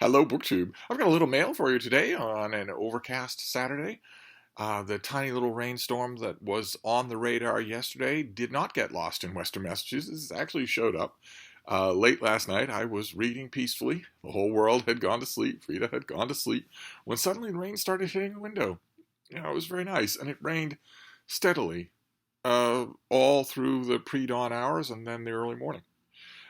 Hello, BookTube. I've got a little mail for you today on an overcast Saturday. The tiny little rainstorm that was on the radar yesterday did not get lost in Western Massachusetts. It actually showed up. Late last night, I was reading peacefully. The whole world had gone to sleep. Frida had gone to sleep. When suddenly the rain started hitting the window. It was very nice. And it rained steadily all through the pre-dawn hours and then the early morning.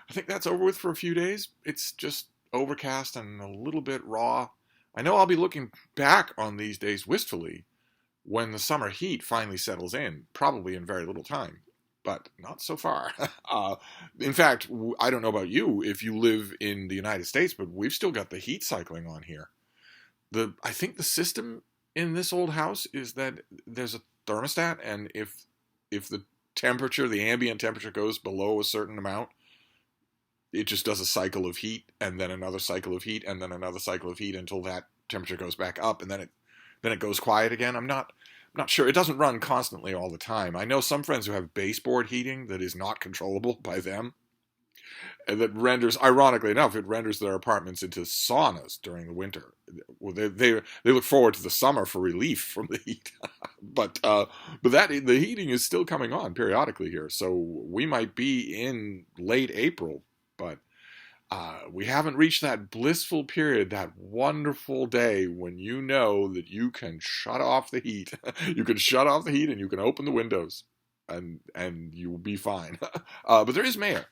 I think that's over with for a few days. It's just overcast and a little bit raw. I know I'll be looking back on these days wistfully when the summer heat finally settles in, probably in very little time, but not so far. In fact, I don't know about you if you live in the United States, but we've still got the heat cycling on here. I think the system in this old house is that there's a thermostat, and if the temperature, the ambient temperature goes below a certain amount, it just does a cycle of heat and then another cycle of heat and then another cycle of heat until that temperature goes back up, and then it goes quiet again. I'm not sure. It doesn't run constantly all the time. I know some friends who have baseboard heating that is not controllable by them, and that renders, ironically enough, it renders their apartments into saunas during the winter. Well, they look forward to the summer for relief from the heat, but the heating is still coming on periodically here, so we might be in late April. But we haven't reached that blissful period, that wonderful day when you know that you can shut off the heat. You can shut off the heat and you can open the windows, and you will be fine. But there is mail,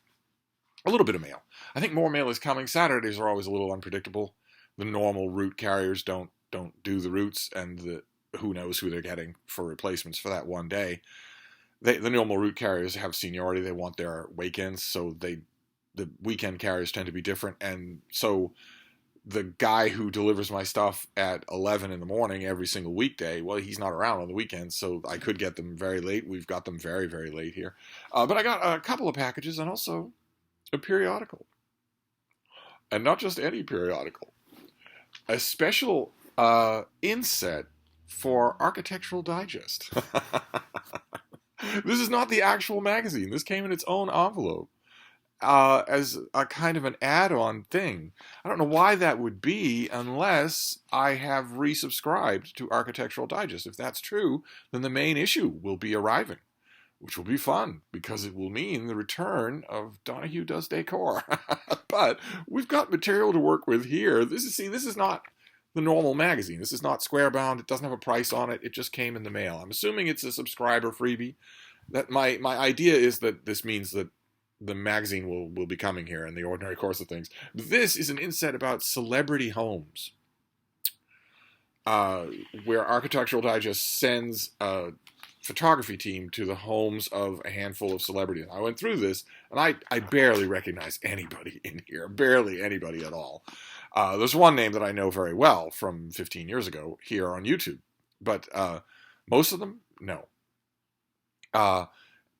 a little bit of mail. I think more mail is coming. Saturdays are always a little unpredictable. The normal route carriers don't do the routes, and who knows who they're getting for replacements for that one day. The normal route carriers have seniority. They want their weekends, so the weekend carriers tend to be different, and so the guy who delivers my stuff at 11 in the morning every single weekday, well, he's not around on the weekends, so I could get them very late. We've got them very, very late here. But I got a couple of packages and also a periodical. And not just any periodical. A special inset for Architectural Digest. This is not the actual magazine. This came in its own envelope. As a kind of an add-on thing. I don't know why that would be unless I have resubscribed to Architectural Digest. If that's true, then the main issue will be arriving, which will be fun because it will mean the return of Donoghue Does Decor. But we've got material to work with here. This is not the normal magazine. This is not square bound. It doesn't have a price on it. It just came in the mail. I'm assuming it's a subscriber freebie. That my idea is that this means that the magazine will be coming here in the ordinary course of things. This is an inset about celebrity homes, where Architectural Digest sends a photography team to the homes of a handful of celebrities. I went through this, and I barely recognize anybody in here, barely anybody at all. There's one name that I know very well from 15 years ago here on YouTube, but most of them, no.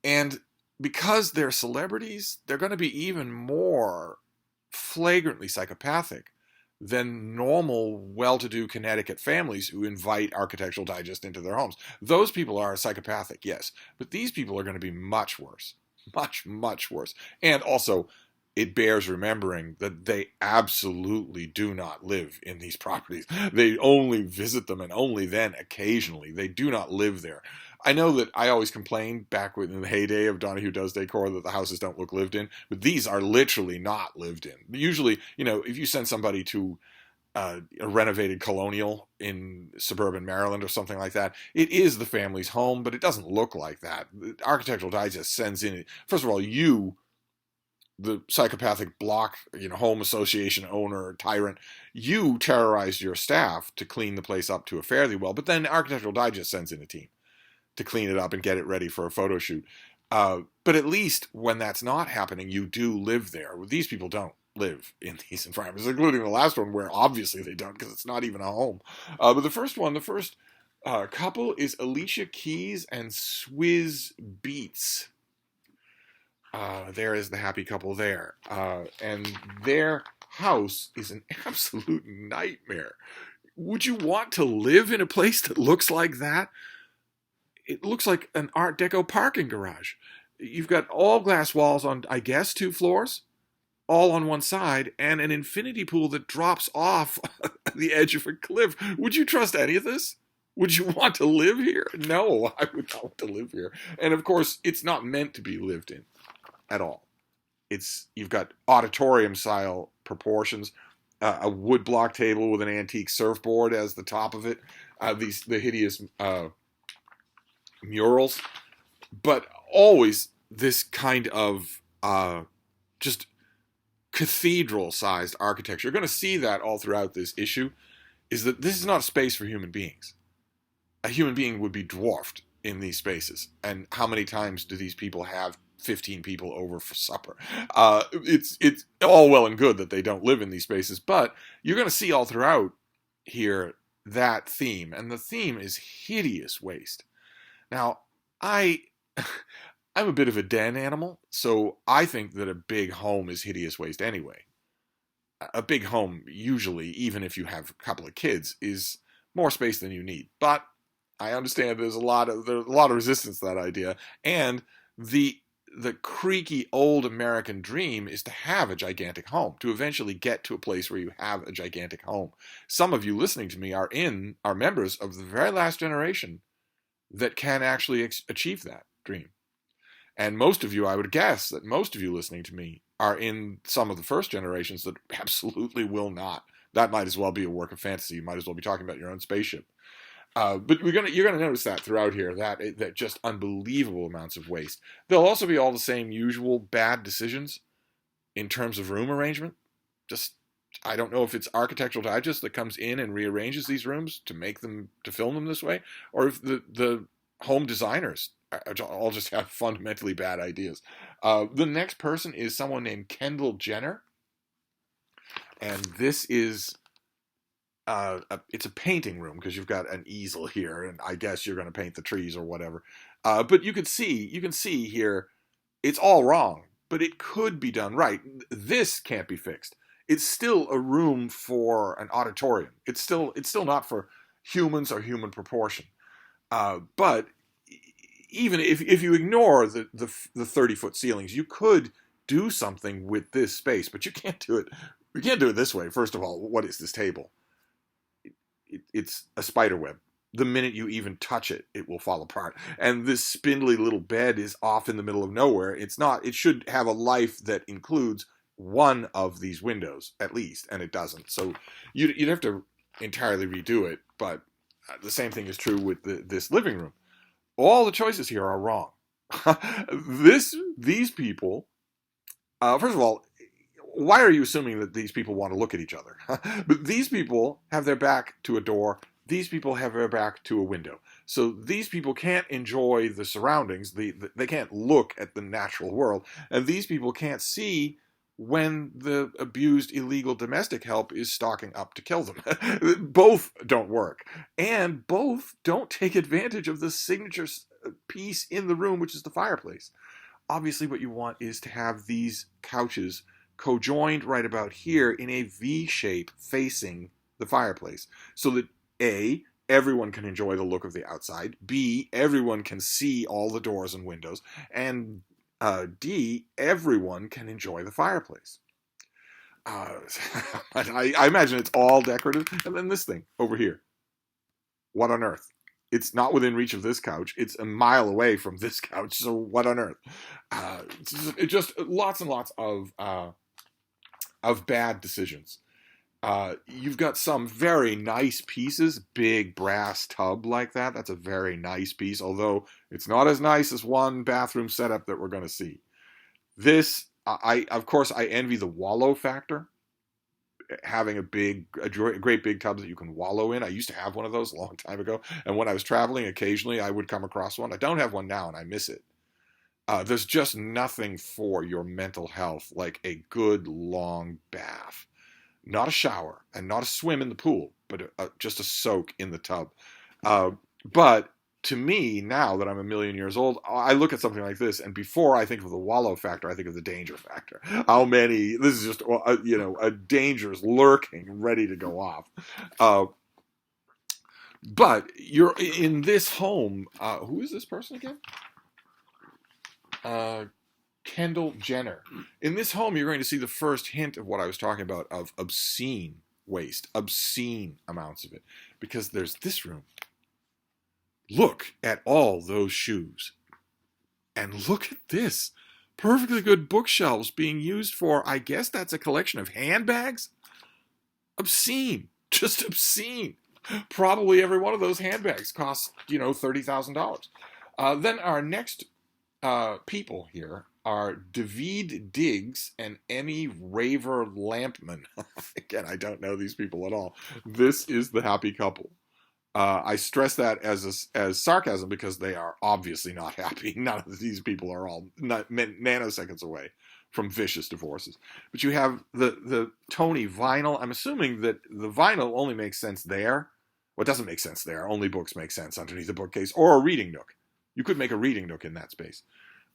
And because they're celebrities, they're going to be even more flagrantly psychopathic than normal, well-to-do Connecticut families who invite Architectural Digest into their homes. Those people are psychopathic, yes, but these people are going to be much worse. Much, much worse. And also, it bears remembering that they absolutely do not live in these properties. They only visit them, and only then occasionally. They do not live there. I know that I always complained back in the heyday of Donoghue Does Decor that the houses don't look lived in, but these are literally not lived in. Usually, if you send somebody to a renovated colonial in suburban Maryland or something like that, it is the family's home, but it doesn't look like that. Architectural Digest sends in, first of all, the psychopathic block, home association owner, tyrant, you terrorized your staff to clean the place up to a fairly well, but then Architectural Digest sends in a team to clean it up and get it ready for a photo shoot. But at least when that's not happening, you do live there. These people don't live in these environments, including the last one where obviously they don't because it's not even a home. But the first couple is Alicia Keys and Swizz Beats. There is the happy couple there. And their house is an absolute nightmare. Would you want to live in a place that looks like that? It looks like an Art Deco parking garage. You've got all glass walls on, I guess, 2 floors. all on one side, and an infinity pool that drops off the edge of a cliff. Would you trust any of this? Would you want to live here? No, I would not want to live here. And of course, it's not meant to be lived in at all. You've got auditorium style proportions, a wood block table with an antique surfboard as the top of it, the hideous murals, but always this kind of just cathedral-sized architecture. You're going to see that all throughout this issue, is that this is not a space for human beings. A human being would be dwarfed in these spaces. And how many times do these people have 15 people over for supper? It's all well and good that they don't live in these spaces, but you're going to see all throughout here that theme, and the theme is hideous waste. Now, I'm a bit of a den animal, so I think that a big home is hideous waste anyway. A big home, usually, even if you have a couple of kids, is more space than you need. But I understand there's a lot of resistance to that idea, and the creaky old American dream is to have a gigantic home, to eventually get to a place where you have a gigantic home. Some of you listening to me are members of the very last generation that can actually achieve that dream. And most of you, I would guess that most of you listening to me are in some of the first generations that absolutely will not. That might as well be a work of fantasy. You might as well be talking about your own spaceship. But you're gonna notice that throughout here, that just unbelievable amounts of waste. There'll also be all the same usual bad decisions in terms of room arrangement. Just, I don't know if it's Architectural Digest that comes in and rearranges these rooms to film them this way, or if the home designers all just have fundamentally bad ideas. The next person is someone named Kendall Jenner, and this is it's a painting room because you've got an easel here, and I guess you're going to paint the trees or whatever. But you can see here, it's all wrong, but it could be done right. This can't be fixed. It's still a room for an auditorium. It's still not for humans or human proportion. But even if you ignore the 30-foot ceilings, you could do something with this space, but you can't do it. You can't do it this way. First of all, what is this table? It's a spider web. The minute you even touch it, it will fall apart. And this spindly little bed is off in the middle of nowhere. It's not. It should have a life that includes one of these windows at least, and it doesn't. So you'd have to entirely redo it. But the same thing is true with this living room. All the choices here are wrong. These people, first of all, why are you assuming that these people want to look at each other? But these people have their back to a door. These people have their back to a window. So these people can't enjoy the surroundings. They can't look at the natural world. And these people can't see when the abused illegal domestic help is stalking up to kill them. Both don't work. And both don't take advantage of the signature piece in the room, which is the fireplace. Obviously, what you want is to have these couches co-joined right about here in a V shape facing the fireplace, so that A, everyone can enjoy the look of the outside, B, everyone can see all the doors and windows, and D, everyone can enjoy the fireplace. I imagine it's all decorative. And then this thing over here. What on earth? It's not within reach of this couch. It's a mile away from this couch. So what on earth? It's just lots and lots of bad decisions. You've got some very nice pieces, big brass tub like that. That's a very nice piece, although it's not as nice as one bathroom setup that we're going to see. This, of course, I envy the wallow factor. Having a great big tub that you can wallow in. I used to have one of those a long time ago, and when I was traveling, occasionally I would come across one. I don't have one now, and I miss it. There's just nothing for your mental health like a good long bath. Not a shower and not a swim in the pool, but just a soak in the tub. But to me, now that I'm a million years old, I look at something like this, and before I think of the wallow factor, I think of the danger factor. This is just, a danger is lurking, ready to go off. But you're in this home. Who is this person again? Kendall Jenner. In this home, you're going to see the first hint of what I was talking about, of obscene waste, obscene amounts of it. Because there's this room. Look at all those shoes. And look at this. Perfectly good bookshelves being used for, I guess that's a collection of handbags? Obscene. Just obscene. Probably every one of those handbags costs, $30,000. Then our next people here are David Diggs and Emmy Raver Lampman. Again, I don't know these people at all. This is the happy couple. I stress that as sarcasm because they are obviously not happy. None of these people are all nanoseconds away from vicious divorces. But you have the Tony vinyl. I'm assuming that the vinyl only makes sense there. Well, it doesn't make sense there. Only books make sense underneath the bookcase, or a reading nook. You could make a reading nook in that space.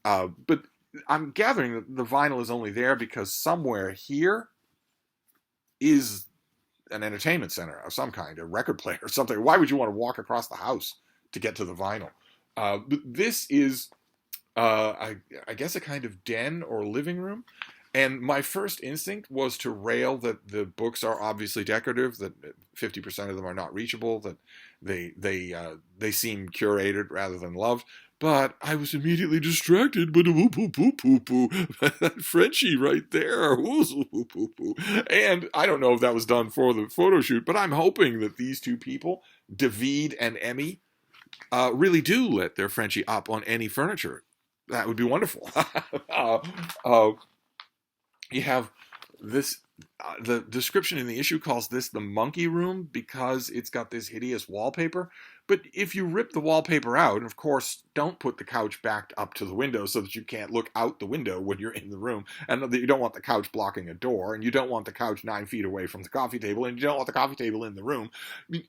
But I'm gathering that the vinyl is only there because somewhere here is an entertainment center of some kind, a record player or something. Why would you want to walk across the house to get to the vinyl? But this is, I guess, a kind of den or living room. And my first instinct was to rail that the books are obviously decorative, that 50% of them are not reachable, that they seem curated rather than loved. But I was immediately distracted by that Frenchie right there. And I don't know if that was done for the photo shoot, but I'm hoping that these two people, David and Emmy, really do let their Frenchie up on any furniture. That would be wonderful. You have this, the description in the issue calls this the monkey room because it's got this hideous wallpaper. But if you rip the wallpaper out, and of course don't put the couch backed up to the window so that you can't look out the window when you're in the room, and that you don't want the couch blocking a door, and you don't want the couch 9 feet away from the coffee table, and you don't want the coffee table in the room.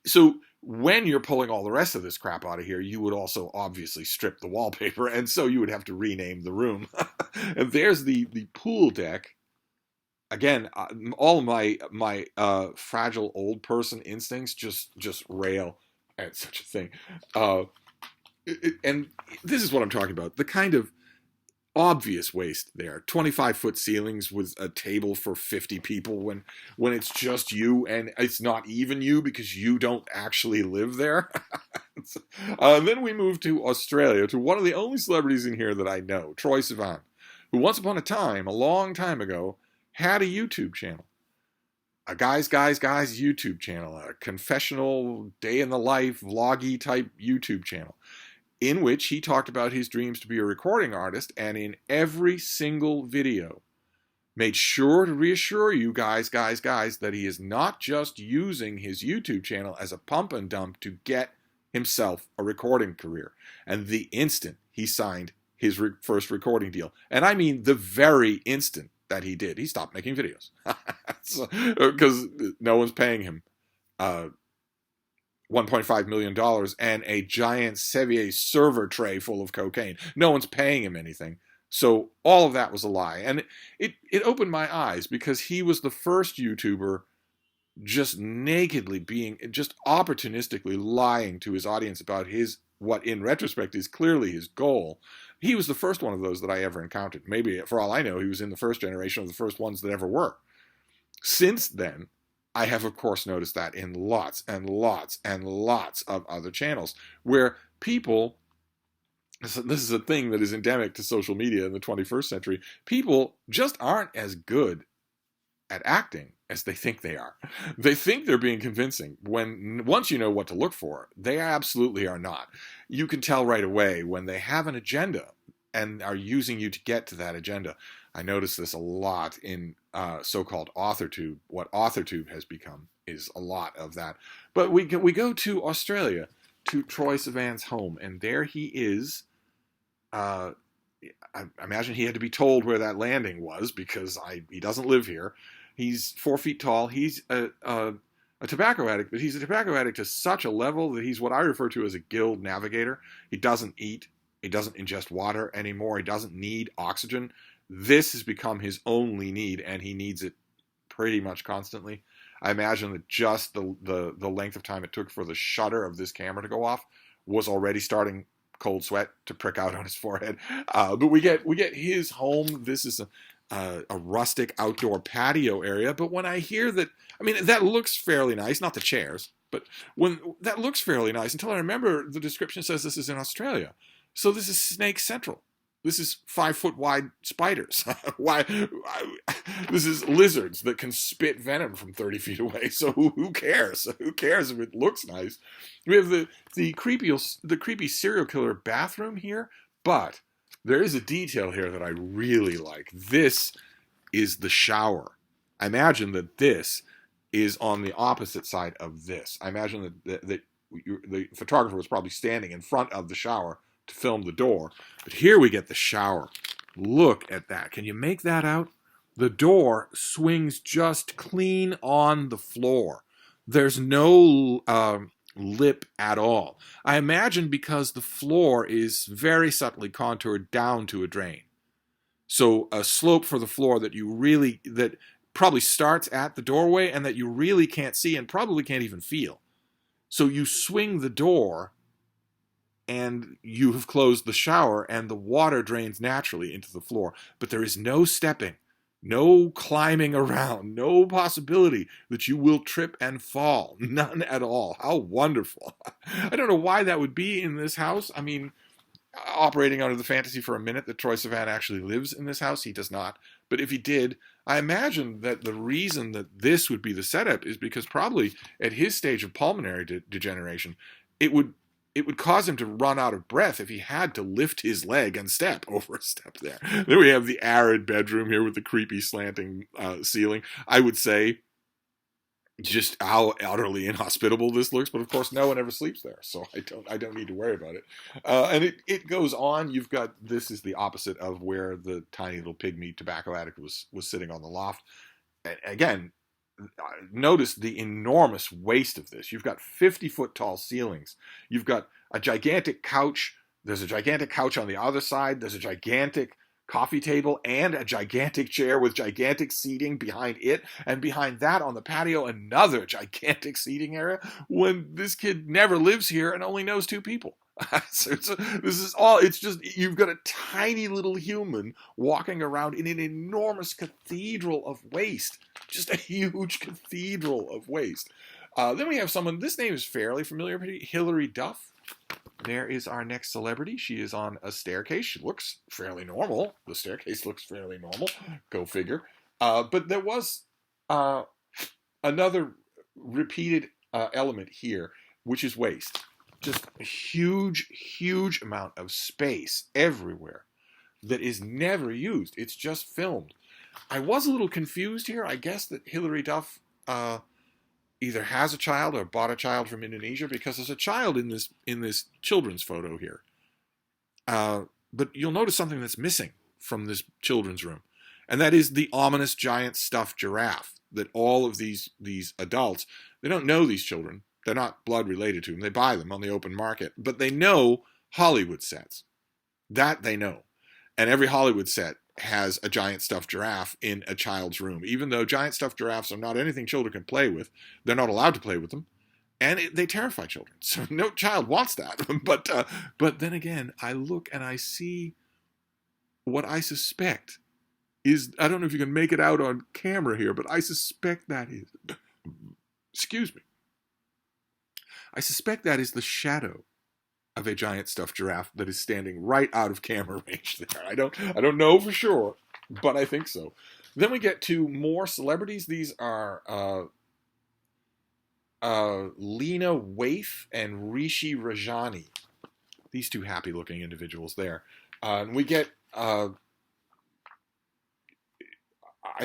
So when you're pulling all the rest of this crap out of here, you would also obviously strip the wallpaper, and so you would have to rename the room. And there's the pool deck. Again, all of my fragile old person instincts just rail at such a thing. And this is what I'm talking about. The kind of obvious waste there. 25-foot ceilings with a table for 50 people when it's just you and it's not even you because you don't actually live there. Then we move to Australia, to one of the only celebrities in here that I know, Troye Sivan, who once upon a time, a long time ago, had a YouTube channel. A guys YouTube channel, a confessional, day in the life, vloggy type YouTube channel, in which he talked about his dreams to be a recording artist, and in every single video made sure to reassure you guys that he is not just using his YouTube channel as a pump and dump to get himself a recording career. And the instant he signed his first recording deal, and I mean the very instant that he did, he stopped making videos because no one's paying him $1.5 million and a giant Sevier server tray full of cocaine. No one's paying him anything. So all of that was a lie. And it opened my eyes because he was the first YouTuber just nakedly just opportunistically lying to his audience about what in retrospect is clearly his goal. He was the first one of those that I ever encountered. Maybe, for all I know, he was in the first generation of the first ones that ever were. Since then, I have, of course, noticed that in lots and lots and lots of other channels where people, this is a thing that is endemic to social media in the 21st century, people just aren't as good at acting as they think they are. They think they're being convincing when once you know what to look for, they absolutely are not. You can tell right away when they have an agenda and are using you to get to that agenda. I notice this a lot in so-called AuthorTube. What AuthorTube has become is a lot of that. But we go to Australia, to Troye Sivan's home, and there he is. I imagine he had to be told where that landing was because he doesn't live here. He's 4 feet tall. He's a tobacco addict, but he's a tobacco addict to such a level that he's what I refer to as a guild navigator. He doesn't eat. He doesn't ingest water anymore. He doesn't need oxygen. This has become his only need, and he needs it pretty much constantly. I imagine that just the length of time it took for the shutter of this camera to go off was already starting cold sweat to prick out on his forehead. But we get his home. This is a rustic outdoor patio area. But when I hear that, I mean, that looks fairly nice, not the chairs, but when that looks fairly nice until I remember the description says this is in Australia. So this is Snake Central. This is 5-foot wide spiders. Why? This is lizards that can spit venom from 30 feet away. So who cares? Who cares if it looks nice? We have the creepy serial killer bathroom here, but there is a detail here that I really like. This is the shower. I imagine that this is on the opposite side of this. I imagine that the photographer was probably standing in front of the shower to film the door. But here we get the shower. Look at that. Can you make that out? The door swings just clean on the floor. There's no lip at all. I imagine because the floor is very subtly contoured down to a drain. So a slope for the floor that probably starts at the doorway and that you really can't see and probably can't even feel. So you swing the door and you have closed the shower and the water drains naturally into the floor. But there is no stepping, no climbing around, no possibility that you will trip and fall. None at all. How wonderful. I don't know why that would be in this house. I mean, operating under the fantasy for a minute that Troye Sivan actually lives in this house. He does not. But if he did, I imagine that the reason that this would be the setup is because probably at his stage of pulmonary degeneration, it would cause him to run out of breath if he had to lift his leg and step over a step there. Then we have the arid bedroom here with the creepy slanting ceiling. I would say just how utterly inhospitable this looks, but of course no one ever sleeps there, so I don't need to worry about it. And it goes on. You've got, this is the opposite of where the tiny little pygmy tobacco addict was sitting on the loft. And again, notice the enormous waste of this. You've got 50-foot tall ceilings. You've got a gigantic couch. There's a gigantic couch on the other side. There's a gigantic coffee table and a gigantic chair with gigantic seating behind it. And behind that on the patio, another gigantic seating area when this kid never lives here and only knows 2 people. So this is all, it's just, you've got a tiny little human walking around in an enormous cathedral of waste. Just a huge cathedral of waste. Then we have someone, this name is fairly familiar, Hilary Duff. There is our next celebrity. She is on a staircase. She looks fairly normal. The staircase looks fairly normal. Go figure. But there was another repeated element here, which is waste. Just a huge, huge amount of space everywhere that is never used. It's just filmed. I was a little confused here. I guess that Hilary Duff either has a child or bought a child from Indonesia, because there's a child in this children's photo here. But you'll notice something that's missing from this children's room, and that is the ominous giant stuffed giraffe that all of these adults, they don't know these children. They're not blood related to them. They buy them on the open market, but they know Hollywood sets. That they know. And every Hollywood set has a giant stuffed giraffe in a child's room. Even though giant stuffed giraffes are not anything children can play with, they're not allowed to play with them, and they terrify children. So no child wants that. But then again, I look and I see what I suspect is, I don't know if you can make it out on camera here, but I suspect that is, excuse me, I suspect that is the shadow of a giant stuffed giraffe that is standing right out of camera range there. I don't know for sure, but I think so. Then we get to more celebrities. These are Lena Waithe and Rishi Rajani. These 2 happy-looking individuals there. And we get, I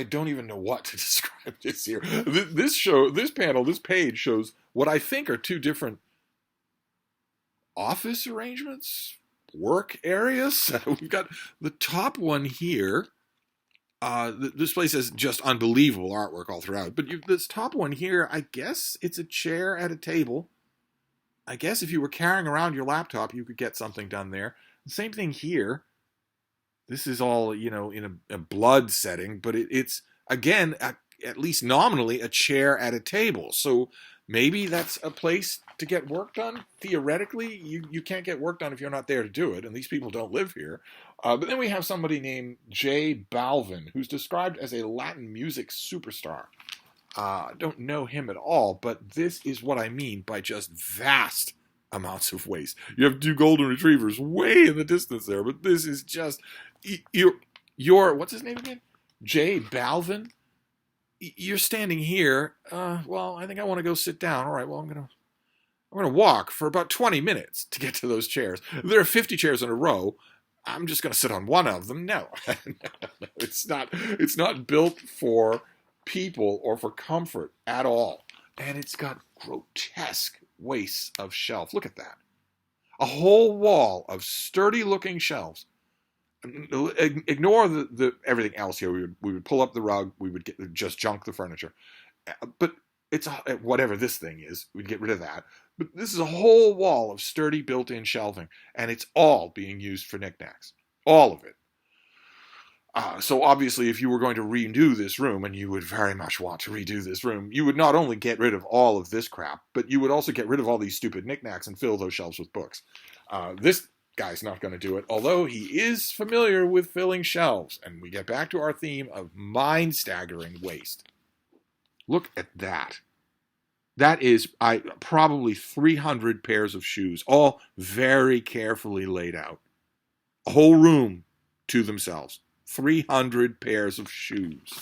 don't even know what to describe this here. This page shows what I think are 2 different office arrangements, work areas. We've got the top one here. This place has just unbelievable artwork all throughout. But this top one here, I guess it's a chair at a table. I guess if you were carrying around your laptop, you could get something done there. The same thing here. This is all, in a blood setting, but it's again, at least nominally, a chair at a table. So maybe that's a place to get work done. Theoretically, you can't get work done if you're not there to do it, and these people don't live here. But then we have somebody named J. Balvin, who's described as a Latin music superstar. I don't know him at all, but this is what I mean by just vast amounts of waste. You have 2 golden retrievers way in the distance there, but this is just your what's his name again? J. Balvin. You're standing here. Well, I think I want to go sit down. All right. Well, I'm gonna walk for about 20 minutes to get to those chairs. There are 50 chairs in a row. I'm just gonna sit on one of them. No, no, it's not built for people or for comfort at all. And it's got grotesque wastes of shelf. Look at that. A whole wall of sturdy looking shelves. Ignore the everything else here. We would pull up the rug. We would just junk the furniture. But it's whatever this thing is. We'd get rid of that. But this is a whole wall of sturdy built-in shelving, and it's all being used for knickknacks. All of it. So obviously, if you were going to redo this room, and you would very much want to redo this room, you would not only get rid of all of this crap, but you would also get rid of all these stupid knickknacks and fill those shelves with books. This guy's not going to do it, although he is familiar with filling shelves. And we get back to our theme of mind-staggering waste. Look at that. That is probably 300 pairs of shoes, all very carefully laid out. A whole room to themselves. 300 pairs of shoes.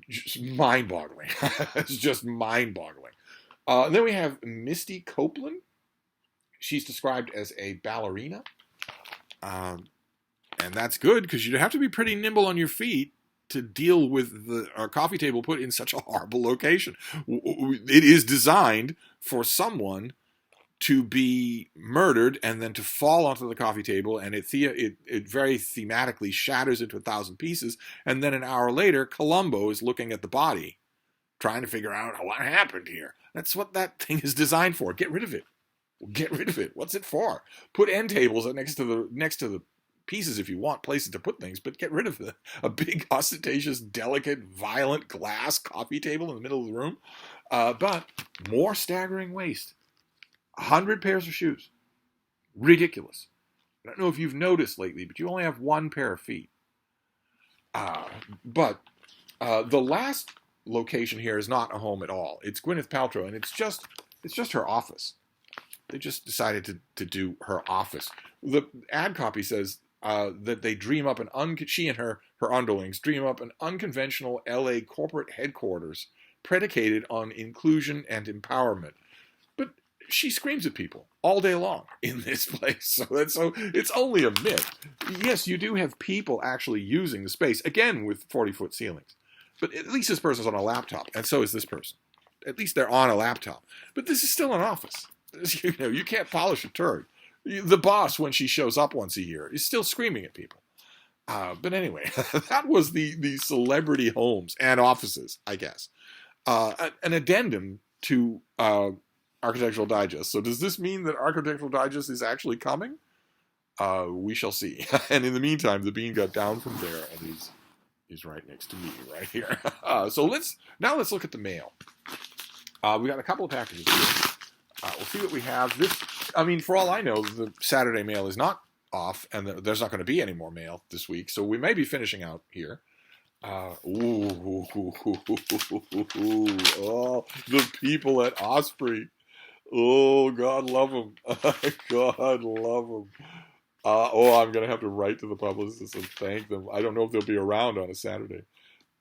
Just mind-boggling. It's just mind-boggling. Then we have Misty Copeland. She's described as a ballerina. And that's good because you'd have to be pretty nimble on your feet to deal with our coffee table put in such a horrible location. It is designed for someone to be murdered and then to fall onto the coffee table, and it very thematically shatters into 1,000 pieces, and then an hour later, Columbo is looking at the body, trying to figure out what happened here. That's what that thing is designed for. Get rid of it. Get rid of it. What's it for? Put end tables next to the pieces if you want places to put things, but get rid of a big, ostentatious, delicate, violent glass coffee table in the middle of the room. But more staggering waste. 100 pairs of shoes. Ridiculous. I don't know if you've noticed lately, but you only have 1 pair of feet. But the last location here is not a home at all. It's Gwyneth Paltrow, and it's just her office. They just decided to do her office. The ad copy says that they dream up she and her underlings dream up an unconventional LA corporate headquarters predicated on inclusion and empowerment. But she screams at people all day long in this place. So it's only a myth. Yes, you do have people actually using the space, again with 40-foot ceilings. But at least this person's on a laptop, and so is this person. At least they're on a laptop. But this is still an office. You can't polish a turd. The boss, when she shows up once a year, is still screaming at people. But anyway, that was the celebrity homes and offices, I guess. An addendum to Architectural Digest. So does this mean that Architectural Digest is actually coming? We shall see. And in the meantime, the bean got down from there and is right next to me right here. So let's look at the mail. We got a couple of packages here. We'll see what we have. For all I know, the Saturday mail is not off, and there's not going to be any more mail this week, so we may be finishing out here. Oh, the people at Osprey. Oh, God love them. God love them. I'm going to have to write to the publicist and thank them. I don't know if they'll be around on a Saturday.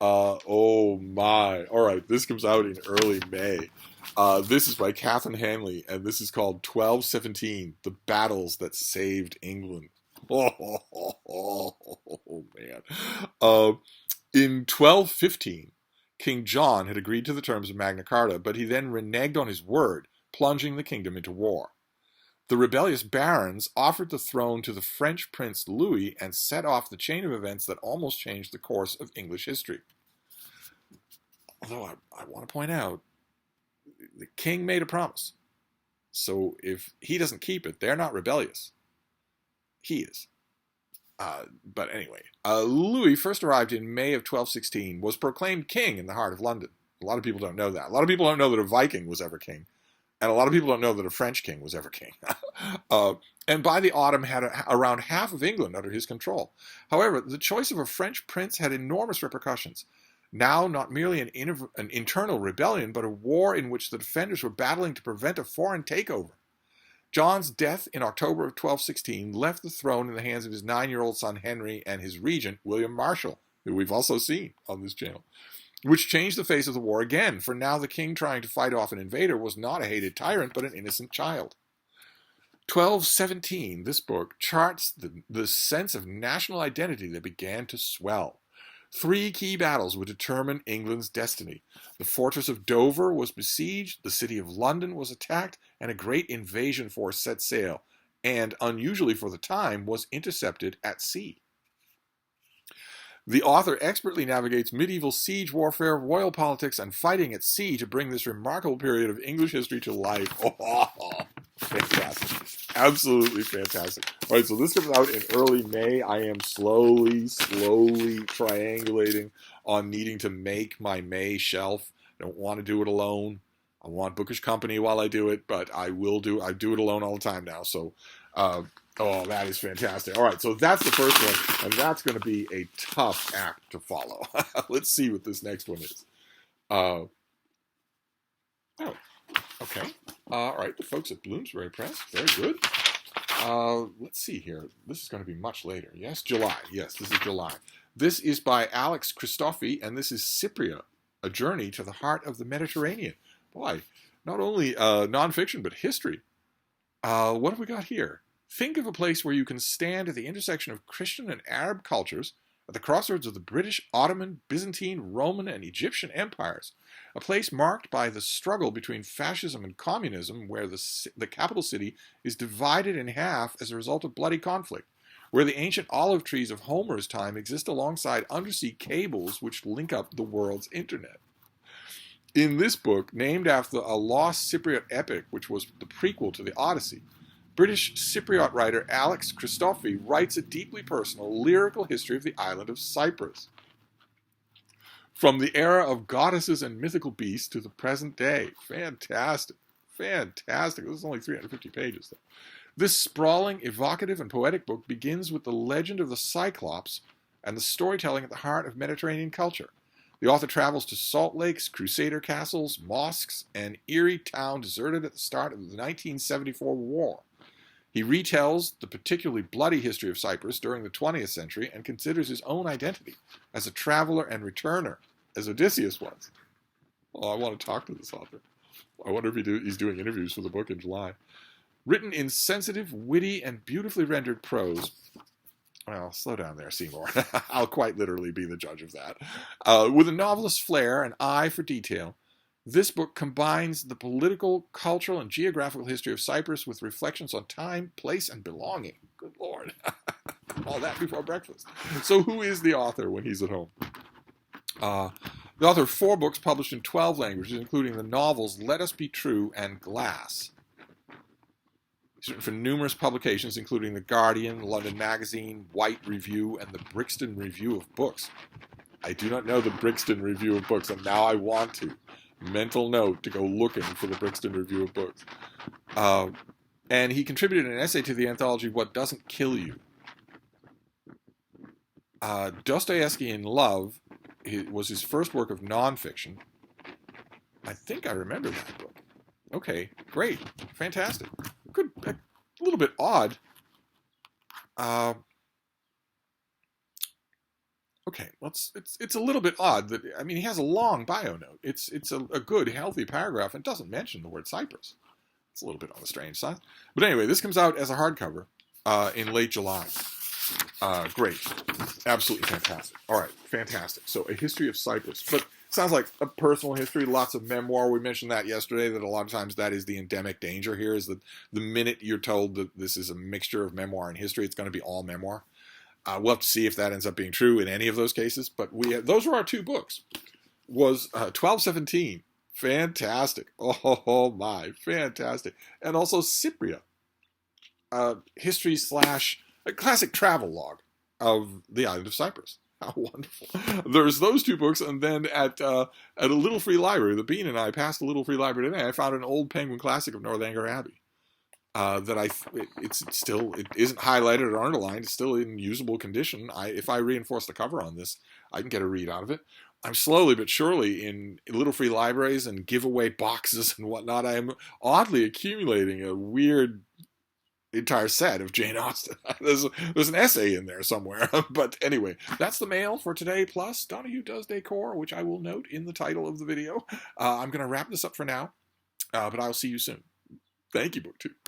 Oh my. All right, this comes out in early May. This is by Catherine Hanley, and this is called 1217, The Battles That Saved England. Oh man. In 1215, King John had agreed to the terms of Magna Carta, but he then reneged on his word, plunging the kingdom into war. The rebellious barons offered the throne to the French Prince Louis and set off the chain of events that almost changed the course of English history. Although I want to point out, the king made a promise. So if he doesn't keep it, they're not rebellious. He is. But anyway, Louis first arrived in May of 1216, was proclaimed king in the heart of London. A lot of people don't know that. A lot of people don't know that a Viking was ever king. And a lot of people don't know that a French king was ever king. uh, and by the autumn had around half of England under his control. However, the choice of a French prince had enormous repercussions. Now, not merely an internal rebellion, but a war in which the defenders were battling to prevent a foreign takeover. John's death in October of 1216 left the throne in the hands of his 9-year-old son Henry and his regent, William Marshal, who we've also seen on this channel, which changed the face of the war again, for now the king trying to fight off an invader was not a hated tyrant, but an innocent child. 1217, this book, charts the sense of national identity that began to swell. 3 key battles would determine England's destiny. The fortress of Dover was besieged, the city of London was attacked, and a great invasion force set sail, and, unusually for the time, was intercepted at sea. The author expertly navigates medieval siege warfare, royal politics, and fighting at sea to bring this remarkable period of English history to life. Oh, fantastic. Absolutely fantastic. All right, so this comes out in early May. I am slowly triangulating on needing to make my May shelf. I don't want to do it alone. I want bookish company while I do it, but I do it alone all the time now. So, oh, that is fantastic. All right, so that's the first one, and that's going to be a tough act to follow. Let's see what this next one is. Oh, okay. All right, the folks at Bloomsbury Press, very good. Let's see here. This is going to be much later. Yes, July. Yes, this is July. This is by Alex Christofi, and this is Cypria, A Journey to the Heart of the Mediterranean. Boy, not only nonfiction, but history. What have we got here? Think of a place where you can stand at the intersection of Christian and Arab cultures, at the crossroads of the British, Ottoman, Byzantine, Roman, and Egyptian empires. A place marked by the struggle between fascism and communism, where the capital city is divided in half as a result of bloody conflict, where the ancient olive trees of Homer's time exist alongside undersea cables which link up the world's internet. In this book, named after a lost Cypriot epic, which was the prequel to the Odyssey, British Cypriot writer Alex Christofi writes a deeply personal, lyrical history of the island of Cyprus. From the era of goddesses and mythical beasts to the present day. Fantastic. Fantastic. This is only 350 pages, though. This sprawling, evocative, and poetic book begins with the legend of the Cyclops and the storytelling at the heart of Mediterranean culture. The author travels to salt lakes, crusader castles, mosques, and eerie town deserted at the start of the 1974 war. He retells the particularly bloody history of Cyprus during the 20th century and considers his own identity as a traveler and returner, as Odysseus was. Oh, I want to talk to this author. I wonder if he's doing interviews for the book in July. Written in sensitive, witty, and beautifully rendered prose. Well, slow down there, Seymour. I'll quite literally be the judge of that. With a novelist's flair and eye for detail, this book combines the political, cultural, and geographical history of Cyprus with reflections on time, place, and belonging. Good Lord. All that before breakfast. So who is the author when he's at home? The author of 4 books published in 12 languages, including the novels Let Us Be True and Glass. He's written for numerous publications, including The Guardian, London Magazine, White Review, and the Brixton Review of Books. I do not know the Brixton Review of Books, and now I want to. Mental note to go looking for the Brixton Review of Books. And he contributed an essay to the anthology What Doesn't Kill You. Dostoevsky in Love was his first work of nonfiction. I think I remember that book. Okay, great. Fantastic. Good, a little bit odd. Okay, well, it's a little bit odd that, I mean, he has a long bio note. It's a good, healthy paragraph and doesn't mention the word Cyprus. It's a little bit on the strange side. But anyway, this comes out as a hardcover in late July. Great. Absolutely fantastic. All right, fantastic. So, a history of Cyprus. But sounds like a personal history, lots of memoir. We mentioned that yesterday, that a lot of times that is the endemic danger here, is that the minute you're told that this is a mixture of memoir and history, it's going to be all memoir. We'll have to see if that ends up being true in any of those cases. But those were our 2 books. Was 1217. Fantastic. Oh my, fantastic. And also Cypria. History / a classic travel log. of the island of Cyprus. How wonderful. There's those two books, and then at a little free library, the Bean and I passed a little free library today. I found an old Penguin classic of Northanger Abbey. It's still, it isn't highlighted or underlined. It's still in usable condition. If I reinforce the cover on this, I can get a read out of it. I'm slowly but surely in little free libraries and giveaway boxes and whatnot. I am oddly accumulating a weird entire set of Jane Austen. There's an essay in there somewhere. But anyway, that's the mail for today, plus Donoghue Does Decor, which I will note in the title of the video. I'm going to wrap this up for now, but I'll see you soon. Thank you, BookTube.